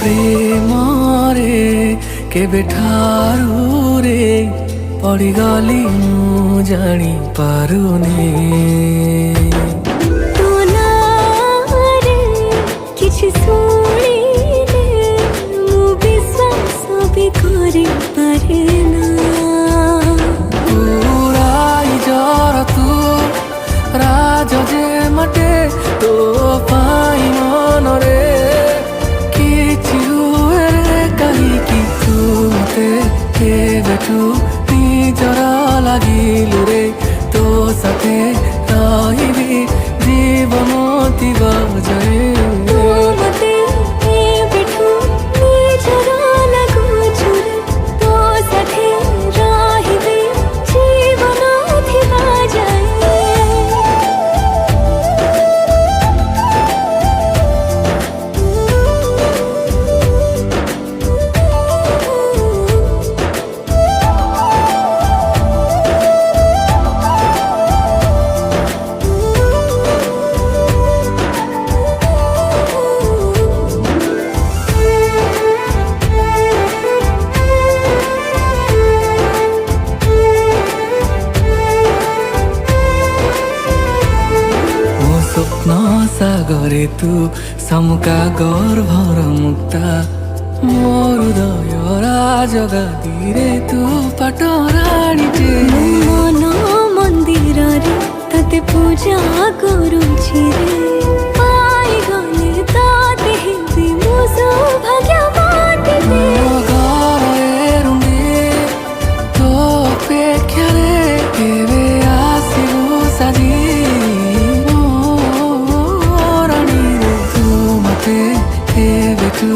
ପ୍ରେମରେ କେବେ ଠାରୁ ରେ ପଡ଼ିଗଲି ମୁଁ ଜାଣିପାରୁନି। ତୋ ନାଁରେ କିଛି ଶୁଣିଲେ ମୁଁ ବିଶ୍ୱାସ ବି କରିପାରେ ନା। ପୁରାଇ ଜର ତୁ ରାଜ ଯେ ମଟେ ତୋ ପାଇଁ ମନରେ କିଛି ହୁଏ କାହିଁକି ତୁ ମତେ କେବେଠୁ ନିଜର ଲାଗିଲୁ ରେ ତୋ ସାଥେ ରହିବି ଜୀବନ ଥିବା ଯାଏ। ତୁ ମତେ ଏବେଠୁ ନିଜର ଲାଗୁଛୁ ରେ ତୋ ସାଥେ ରହିବି ଜୀବନ ଥିବା ଯାଏ। স্বপ্ন সাগরে তু সমুকা গর্ভর মুক্তা মোর হৃদয় রাজগাদিরে তু পাটরাণীটে। মন মন্দিରରେ ତତେ ପୂଜା କରୁଛି ରେ ପାଇଗଲେ ତତେ ହେବି ମୁଁ ସୌଭାଗ୍ୟବତୀ ରେ। ଘରେ ରୁଣ୍ଡି ତୋ ଅପେକ୍ଷାରେ କେବେ ଆସିବୁ ସାଜି ମୋ ରାଣୀରେ ତୁ ମତେ କେବେଠୁ